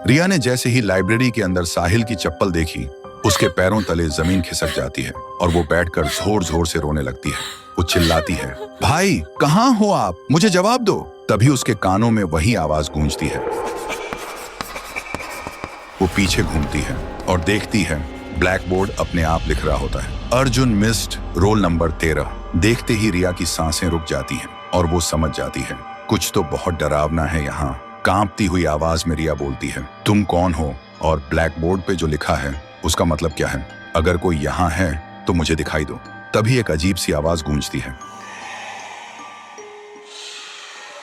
रिया ने जैसे ही लाइब्रेरी के अंदर साहिल की चप्पल देखी, उसके पैरों तले जमीन खिसक जाती है और वो बैठकर जोर जोर से रोने लगती है। वो चिल्लाती है, भाई कहाँ हो आप, मुझे जवाब दो। तभी उसके कानों में वही आवाज गूंजती है। वो पीछे घूमती है और देखती है ब्लैक बोर्ड अपने आप लिख रहा होता है, अर्जुन मिस्ड रोल नंबर 13। देखते ही रिया की सांसें रुक जाती हैं और वो समझ जाती है कुछ तो बहुत डरावना है यहाँ। कांपती हुई आवाज में रिया बोलती है, तुम कौन हो और ब्लैक बोर्ड पे जो लिखा है उसका मतलब क्या है? अगर कोई यहाँ है तो मुझे दिखाई दो। तभी एक अजीब सी आवाज गूंजती है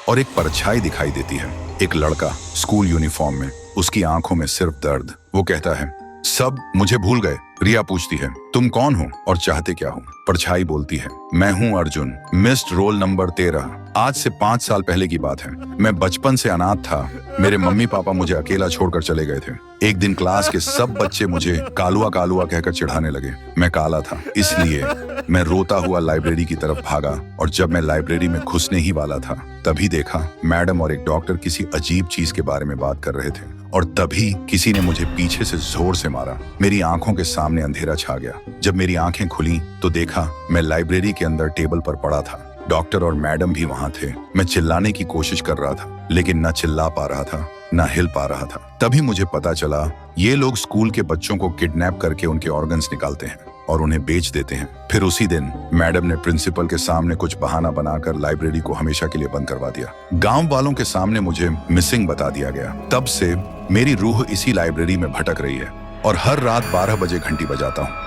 और एक परछाई दिखाई देती है। एक लड़का स्कूल यूनिफॉर्म में, उसकी आंखों में सिर्फ दर्द। वो कहता है, सब मुझे भूल गए। रिया पूछती है, तुम कौन हो और चाहते क्या हो? परछाई बोलती है, मैं हूँ अर्जुन, मिस्ड रोल नंबर 13। आज से 5 साल पहले की बात है। मैं बचपन से अनाथ था। मेरे मम्मी पापा मुझे अकेला छोड़कर चले गए थे। एक दिन क्लास के सब बच्चे मुझे कालुआ कालुआ कहकर चिढ़ाने लगे। मैं काला था, इसलिए मैं रोता हुआ लाइब्रेरी की तरफ भागा और जब मैं लाइब्रेरी में घुसने ही वाला था तभी देखा मैडम और एक डॉक्टर किसी अजीब चीज के बारे में बात कर रहे थे और तभी किसी ने मुझे पीछे से जोर से मारा। मेरी आंखों के सामने अंधेरा छा गया। जब मेरी आंखें खुली तो देखा मैं लाइब्रेरी के अंदर टेबल पर पड़ा था। डॉक्टर और मैडम भी वहां थे। मैं चिल्लाने की कोशिश कर रहा था लेकिन न चिल्ला पा रहा था न हिल पा रहा था। तभी मुझे पता चला ये लोग स्कूल के बच्चों को किडनैप करके उनके ऑर्गन्स निकालते हैं और उन्हें बेच देते हैं। फिर उसी दिन मैडम ने प्रिंसिपल के सामने कुछ बहाना बनाकर लाइब्रेरी को हमेशा के लिए बंद करवा दिया। गांव वालों के सामने मुझे मिसिंग बता दिया गया। तब से मेरी रूह इसी लाइब्रेरी में भटक रही है और हर रात 12 बजे घंटी बजाता हूँ,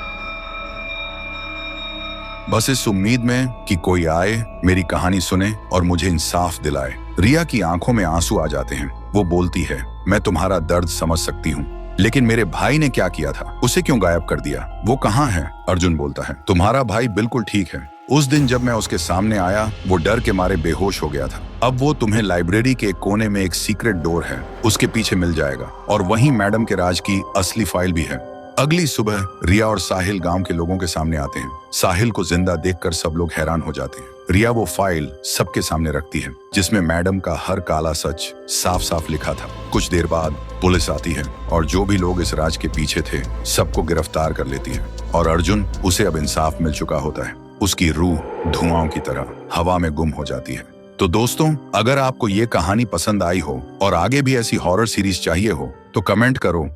बस इस उम्मीद में कि कोई आए, मेरी कहानी सुने और मुझे इंसाफ दिलाए। रिया की आंखों में आंसू आ जाते हैं। वो बोलती है, मैं तुम्हारा दर्द समझ सकती हूँ, लेकिन मेरे भाई ने क्या किया था? उसे क्यों गायब कर दिया? वो कहाँ है? अर्जुन बोलता है, तुम्हारा भाई बिल्कुल ठीक है। उस दिन जब मैं उसके सामने आया वो डर के मारे बेहोश हो गया था। अब वो तुम्हें लाइब्रेरी के एक कोने में एक सीक्रेट डोर है, उसके पीछे मिल जाएगा और वहीं मैडम के राज की असली फाइल भी है। अगली सुबह रिया और साहिल गांव के लोगों के सामने आते हैं। साहिल को जिंदा देखकर सब लोग हैरान हो जाते हैं। रिया वो फाइल सबके सामने रखती है जिसमें मैडम का हर काला सच साफ साफ लिखा था। कुछ देर बाद पुलिस आती है और जो भी लोग इस राज के पीछे थे सबको गिरफ्तार कर लेती है और अर्जुन, उसे अब इंसाफ मिल चुका होता है। उसकी रूह धुआं की तरह हवा में गुम हो जाती है। तो दोस्तों, अगर आपको ये कहानी पसंद आई हो और आगे भी ऐसी हॉरर सीरीज चाहिए हो तो कमेंट करो